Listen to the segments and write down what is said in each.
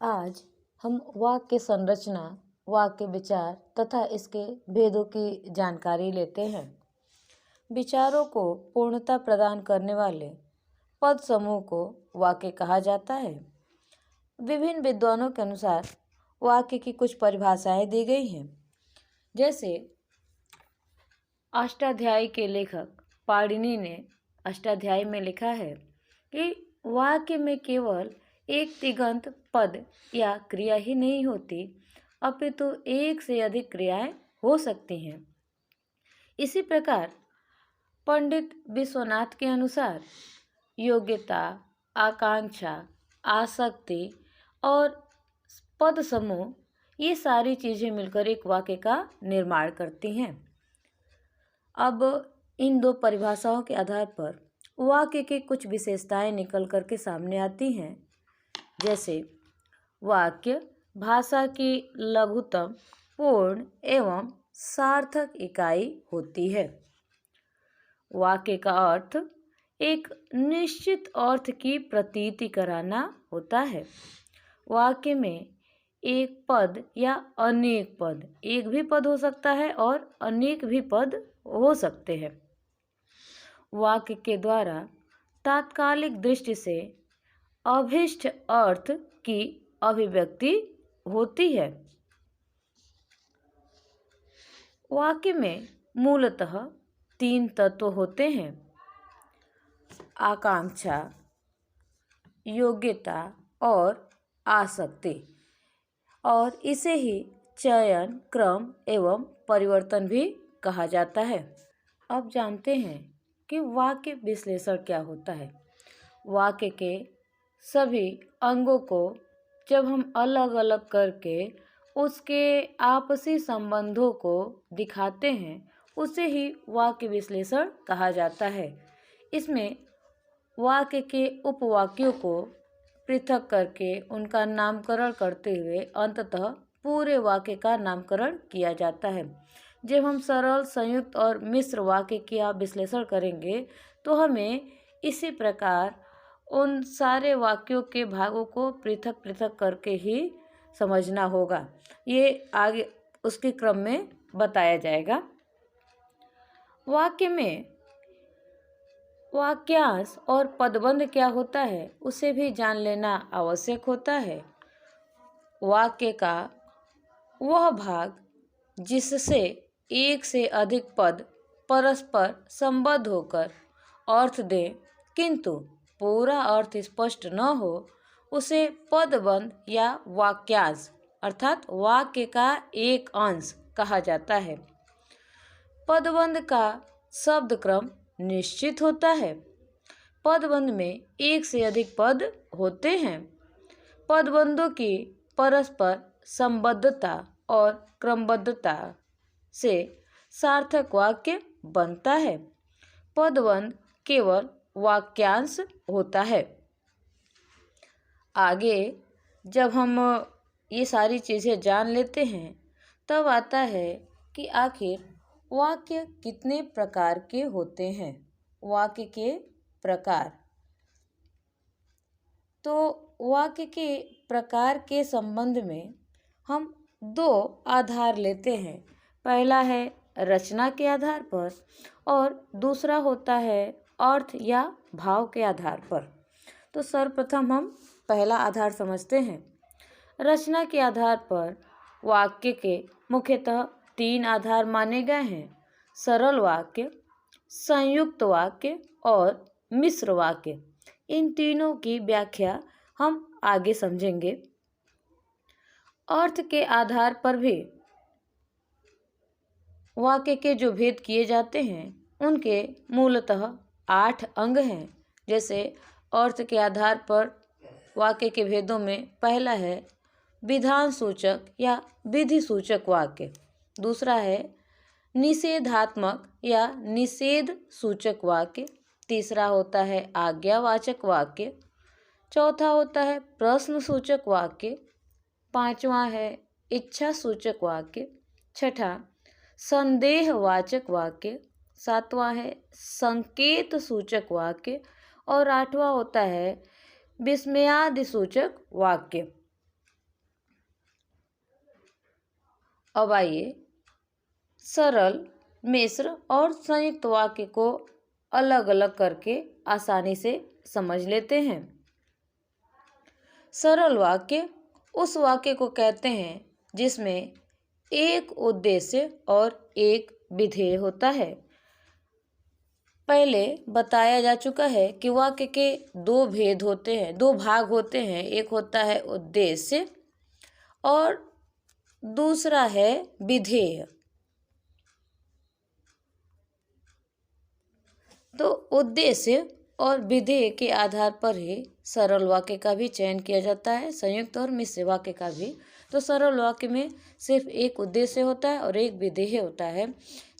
आज हम वाक्य संरचना, वाक्य विचार तथा इसके भेदों की जानकारी लेते हैं। विचारों को पूर्णता प्रदान करने वाले पद समूह को वाक्य कहा जाता है। विभिन्न विद्वानों के अनुसार वाक्य की कुछ परिभाषाएं दी गई हैं। जैसे अष्टाध्यायी के लेखक पाणिनि ने अष्टाध्यायी में लिखा है कि वाक्य में केवल एक तिङंत पद या क्रिया ही नहीं होती, अपितु एक से अधिक क्रियाएं हो सकती हैं। इसी प्रकार पंडित विश्वनाथ के अनुसार योग्यता, आकांक्षा, आसक्ति और पद समूह ये सारी चीज़ें मिलकर एक वाक्य का निर्माण करती हैं। अब इन दो परिभाषाओं के आधार पर वाक्य की कुछ विशेषताएं निकल कर के सामने आती हैं। जैसे वाक्य भाषा की लघुतम, पूर्ण एवं सार्थक इकाई होती है। वाक्य का अर्थ एक निश्चित अर्थ की प्रतीति कराना होता है। वाक्य में एक पद या अनेक पद, एक भी पद हो सकता है और अनेक भी पद हो सकते हैं। वाक्य के द्वारा तात्कालिक दृष्टि से अभीष्ट अर्थ की अभिव्यक्ति होती है। वाक्य में मूलतः तीन तत्व होते हैं: आकांक्षा, योग्यता और आसक्ति, और इसे ही चयन, क्रम एवं परिवर्तन भी कहा जाता है। अब जानते हैं कि वाक्य विश्लेषण क्या होता है। वाक्य के सभी अंगों को जब हम अलग अलग करके उसके आपसी संबंधों को दिखाते हैं, उसे ही वाक्य विश्लेषण कहा जाता है। इसमें वाक्य के उपवाक्यों को पृथक करके उनका नामकरण करते हुए अंततः पूरे वाक्य का नामकरण किया जाता है। जब हम सरल, संयुक्त और मिश्र वाक्य का विश्लेषण करेंगे तो हमें इसी प्रकार उन सारे वाक्यों के भागों को पृथक पृथक करके ही समझना होगा। ये आगे उसके क्रम में बताया जाएगा। वाक्य में वाक्यांश और पदबंध क्या होता है उसे भी जान लेना आवश्यक होता है। वाक्य का वह भाग जिससे एक से अधिक पद परस्पर संबद्ध होकर अर्थ दें किंतु पूरा अर्थ स्पष्ट न हो, उसे पदबंध या वाक्यांश अर्थात वाक्य का एक अंश कहा जाता है। पदबंध का शब्द क्रम निश्चित होता है। पदबंध में एक से अधिक पद होते हैं। पदबंधों की परस्पर संबद्धता और क्रमबद्धता से सार्थक वाक्य बनता है। पदबंध केवल वाक्यांश होता है। आगे जब हम ये सारी चीज़ें जान लेते हैं तब आता है कि आखिर वाक्य कितने प्रकार के होते हैं। वाक्य के प्रकार, तो वाक्य के प्रकार के संबंध में हम दो आधार लेते हैं। पहला है रचना के आधार पर और दूसरा होता है अर्थ या भाव के आधार पर। तो सर्वप्रथम हम पहला आधार समझते हैं। रचना के आधार पर वाक्य के मुख्यतः तीन आधार माने गए हैं: सरल वाक्य, संयुक्त वाक्य और मिश्र वाक्य। इन तीनों की व्याख्या हम आगे समझेंगे। अर्थ के आधार पर भी वाक्य के जो भेद किए जाते हैं उनके मूलतः 8 अंग हैं। जैसे अर्थ के आधार पर वाक्य के भेदों में पहला है विधान सूचक या विधि सूचक वाक्य, दूसरा है निषेधात्मक या निषेध सूचक वाक्य, तीसरा होता है आज्ञावाचक वाक्य, चौथा होता है प्रश्न सूचक वाक्य, पांचवा है इच्छा सूचक वाक्य, छठा संदेहवाचक वाक्य, सातवां है संकेत सूचक वाक्य और आठवां होता है विस्मयादि सूचक वाक्य। अब आइए सरल, मिश्र और संयुक्त वाक्य को अलग अलग करके आसानी से समझ लेते हैं। सरल वाक्य उस वाक्य को कहते हैं जिसमें एक उद्देश्य और एक विधेय होता है। पहले बताया जा चुका है कि वाक्य के दो भेद होते हैं, दो भाग होते हैं। एक होता है उद्देश्य और दूसरा है विधेय। तो उद्देश्य और विधेय के आधार पर ही सरल वाक्य का भी चयन किया जाता है, संयुक्त और मिश्र वाक्य का भी। तो सरल वाक्य में सिर्फ एक उद्देश्य होता है और एक विधेय होता है।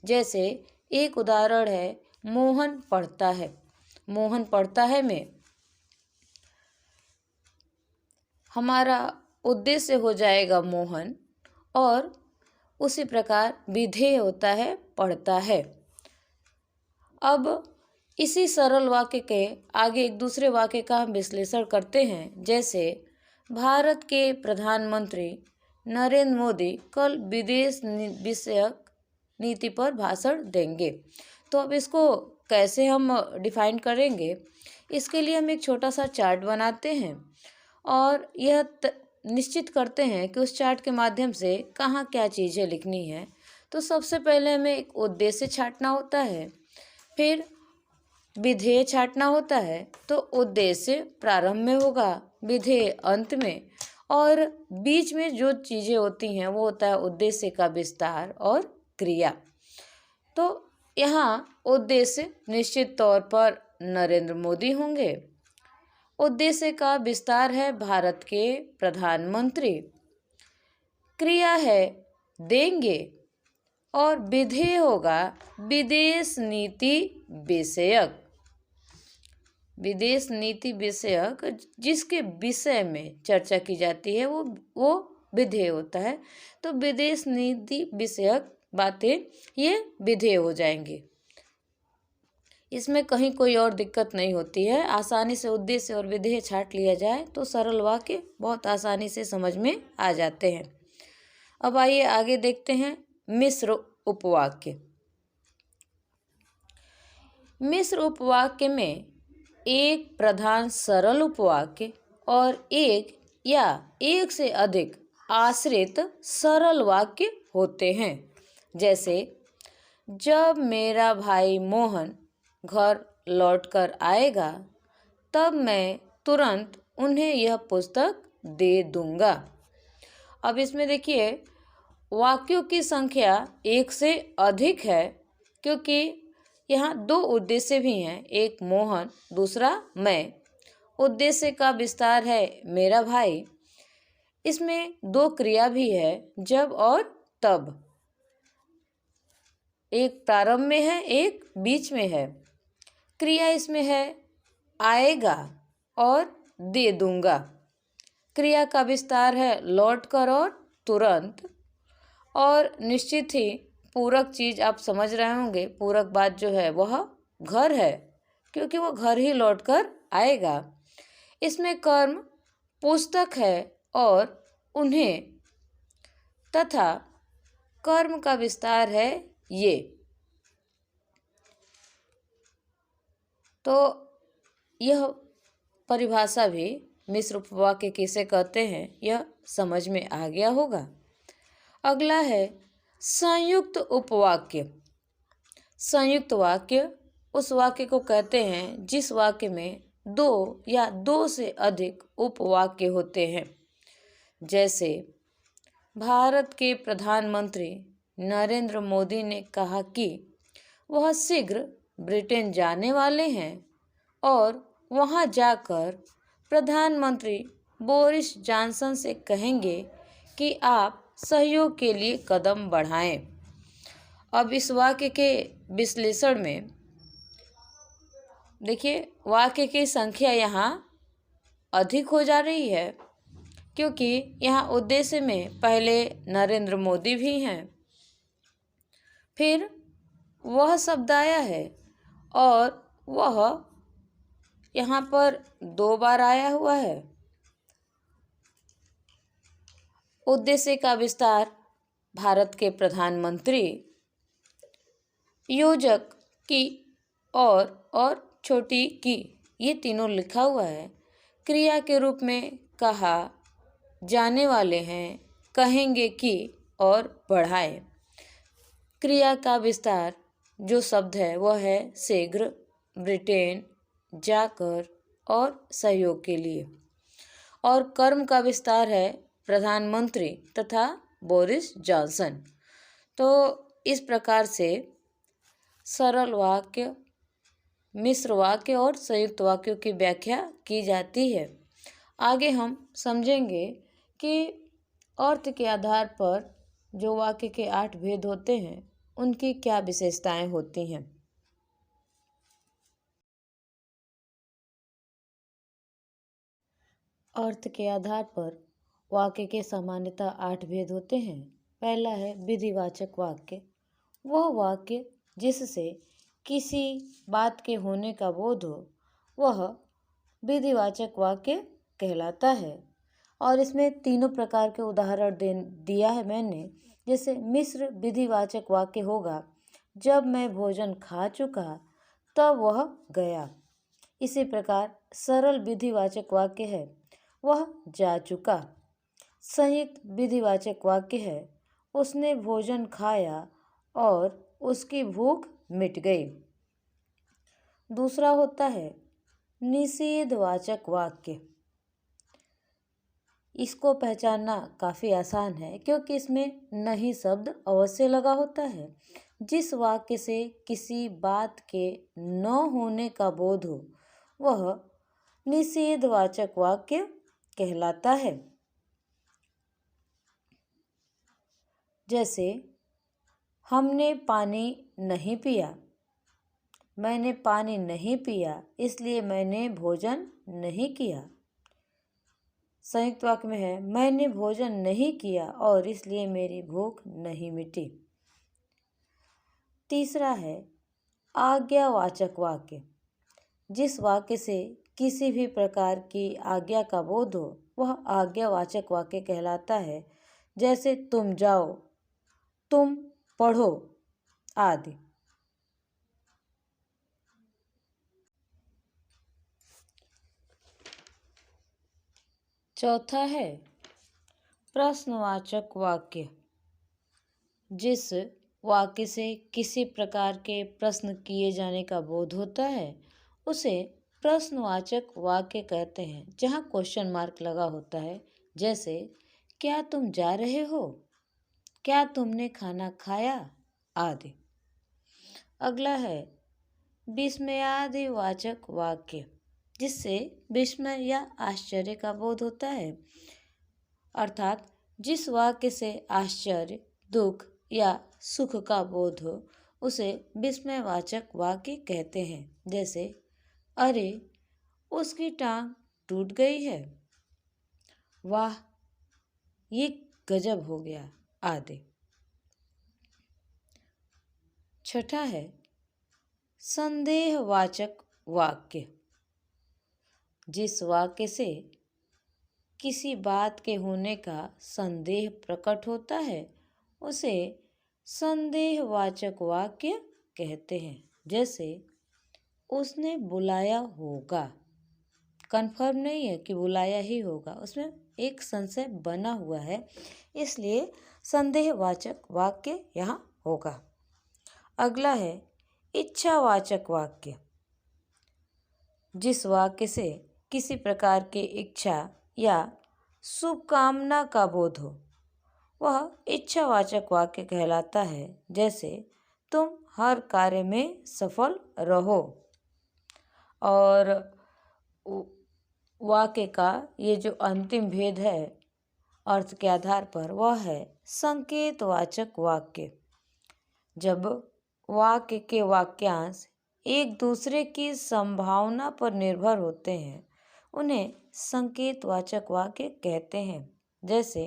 जैसे एक उदाहरण है, मोहन पढ़ता है। मोहन पढ़ता है में हमारा उद्देश्य हो जाएगा मोहन, और उसी प्रकार विधेय होता है पढ़ता है। अब इसी सरल वाक्य के आगे एक दूसरे वाक्य का हम विश्लेषण करते हैं। जैसे भारत के प्रधानमंत्री नरेंद्र मोदी कल विदेश विषयक नीति पर भाषण देंगे। तो अब इसको कैसे हम डिफाइन करेंगे, इसके लिए हम एक छोटा सा चार्ट बनाते हैं और यह निश्चित करते हैं कि उस चार्ट के माध्यम से कहाँ क्या चीज़ें लिखनी है। तो सबसे पहले हमें एक उद्देश्य छांटना होता है, फिर विधेय छांटना होता है। तो उद्देश्य प्रारंभ में होगा, विधेय अंत में, और बीच में जो चीज़ें होती हैं वो होता है उद्देश्य का विस्तार और क्रिया। तो यहाँ उद्देश्य निश्चित तौर पर नरेंद्र मोदी होंगे। उद्देश्य का विस्तार है भारत के प्रधानमंत्री। क्रिया है देंगे, और विधेय होगा विदेश नीति विषयक। विदेश नीति विषयक जिसके विषय में चर्चा की जाती है वो विधेय होता है। तो विदेश नीति विषयक बातें ये विधेय हो जाएंगे। इसमें कहीं कोई और दिक्कत नहीं होती है। आसानी से उद्देश्य और विधेय छांट लिया जाए तो सरल वाक्य बहुत आसानी से समझ में आ जाते हैं। अब आइए आगे देखते हैं मिश्र उपवाक्य। मिश्र उपवाक्य में एक प्रधान सरल उपवाक्य और एक या एक से अधिक आश्रित सरल वाक्य होते हैं। जैसे जब मेरा भाई मोहन घर लौटकर आएगा तब मैं तुरंत उन्हें यह पुस्तक दे दूंगा। अब इसमें देखिए वाक्यों की संख्या एक से अधिक है, क्योंकि यहाँ दो उद्देश्य भी हैं, एक मोहन दूसरा मैं। उद्देश्य का विस्तार है मेरा भाई। इसमें दो क्रिया भी है, जब और तब। एक प्रारंभ में है, एक बीच में है। क्रिया इसमें है आएगा और दे दूंगा। क्रिया का विस्तार है लौटकर और तुरंत। और निश्चित ही पूरक चीज़ आप समझ रहे होंगे, पूरक बात जो है वह घर है, क्योंकि वह घर ही लौटकर आएगा। इसमें कर्म पुस्तक है और उन्हें, तथा कर्म का विस्तार है ये। तो यह परिभाषा भी मिश्र उपवाक्य किसे कहते हैं यह समझ में आ गया होगा। अगला है संयुक्त उपवाक्य। संयुक्त वाक्य उस वाक्य को कहते हैं जिस वाक्य में दो या दो से अधिक उपवाक्य होते हैं। जैसे भारत के प्रधानमंत्री नरेंद्र मोदी ने कहा कि वह शीघ्र ब्रिटेन जाने वाले हैं और वहां जाकर प्रधानमंत्री बोरिस जॉनसन से कहेंगे कि आप सहयोग के लिए कदम बढ़ाएं। अब इस वाक्य के विश्लेषण में देखिए वाक्य की संख्या यहाँ अधिक हो जा रही है, क्योंकि यहाँ उद्देश्य में पहले नरेंद्र मोदी भी हैं, फिर वह शब्द आया है और वह यहाँ पर दो बार आया हुआ है। उद्देश्य का विस्तार भारत के प्रधानमंत्री, योजक की और छोटी की, ये तीनों लिखा हुआ है। क्रिया के रूप में कहा, जाने वाले हैं, कहेंगे कि और बढ़ाए। क्रिया का विस्तार जो शब्द है वह है शीघ्र, ब्रिटेन, जाकर और सहयोग के लिए। और कर्म का विस्तार है प्रधानमंत्री तथा बोरिस जॉनसन। तो इस प्रकार से सरल वाक्य, मिश्र वाक्य और संयुक्त वाक्यों की व्याख्या की जाती है। आगे हम समझेंगे कि अर्थ के आधार पर जो वाक्य के 8 भेद होते हैं उनकी क्या विशेषताएं होती हैं। अर्थ के आधार पर वाक्य के सामान्यतः 8 भेद होते हैं। पहला है विधिवाचक वाक्य। वह वाक्य जिससे किसी बात के होने का बोध हो वह विधिवाचक वाक्य कहलाता है। और इसमें तीनों प्रकार के उदाहरण दिया है मैंने। जैसे मिश्र विधिवाचक वाक्य होगा, जब मैं भोजन खा चुका तब वह गया। इसी प्रकार सरल विधिवाचक वाक्य है, वह जा चुका। संयुक्त विधिवाचक वाक्य है, उसने भोजन खाया और उसकी भूख मिट गई। दूसरा होता है निषेधवाचक वाक्य। इसको पहचानना काफ़ी आसान है क्योंकि इसमें नहीं शब्द अवश्य लगा होता है। जिस वाक्य से किसी बात के न होने का बोध हो वह निषेधवाचक वाक्य कहलाता है। जैसे हमने पानी नहीं पिया, मैंने पानी नहीं पिया इसलिए मैंने भोजन नहीं किया। संयुक्त वाक्य में है, मैंने भोजन नहीं किया और इसलिए मेरी भूख नहीं मिटी। तीसरा है आज्ञावाचक वाक्य। जिस वाक्य से किसी भी प्रकार की आज्ञा का बोध हो वह आज्ञावाचक वाक्य कहलाता है। जैसे तुम जाओ, तुम पढ़ो आदि। चौथा है प्रश्नवाचक वाक्य। जिस वाक्य से किसी प्रकार के प्रश्न किए जाने का बोध होता है उसे प्रश्नवाचक वाक्य कहते हैं, जहाँ क्वेश्चन मार्क लगा होता है। जैसे क्या तुम जा रहे हो, क्या तुमने खाना खाया आदि। अगला है विस्मयादिवाचक वाक्य, जिससे विस्मय या आश्चर्य का बोध होता है। अर्थात जिस वाक्य से आश्चर्य, दुख या सुख का बोध हो उसे विस्मयवाचक वाक्य कहते हैं। जैसे अरे उसकी टांग टूट गई है, वाह ये गजब हो गया आदि। छठा है संदेहवाचक वाक्य। जिस वाक्य से किसी बात के होने का संदेह प्रकट होता है उसे संदेहवाचक वाक्य कहते हैं। जैसे उसने बुलाया होगा, कन्फर्म नहीं है कि बुलाया ही होगा, उसमें एक संशय बना हुआ है, इसलिए संदेहवाचक वाक्य यहाँ होगा। अगला है इच्छावाचक वाक्य। जिस वाक्य से किसी प्रकार की इच्छा या शुभकामना का बोध हो वह इच्छावाचक वाक्य कहलाता है। जैसे तुम हर कार्य में सफल रहो। और वाक्य का ये जो अंतिम भेद है अर्थ के आधार पर वह है संकेतवाचक वाक्य। जब वाक्य के वाक्यांश एक दूसरे की संभावना पर निर्भर होते हैं उन्हें संकेतवाचक वाक्य कहते हैं। जैसे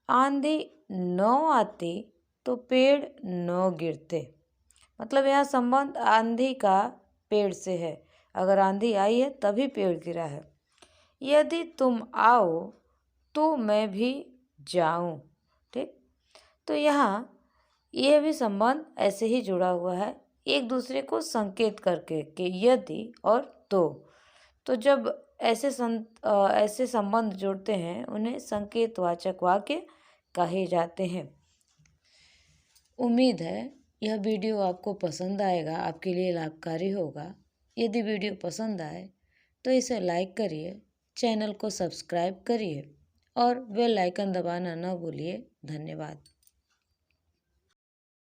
आंधी न आती तो पेड़ न गिरते। मतलब यह संबंध आंधी का पेड़ से है, अगर आंधी आई है तभी पेड़ गिरा है। यदि तुम आओ तो मैं भी जाऊं। ठीक, तो यहाँ यह भी संबंध ऐसे ही जुड़ा हुआ है, एक दूसरे को संकेत करके कि यदि और तो जब ऐसे संबंध जुड़ते हैं उन्हें संकेतवाचक वाक्य कहे जाते हैं। उम्मीद है यह वीडियो आपको पसंद आएगा, आपके लिए लाभकारी होगा। यदि वीडियो पसंद आए तो इसे लाइक करिए, चैनल को सब्सक्राइब करिए और बेल आइकन दबाना न भूलिए। धन्यवाद।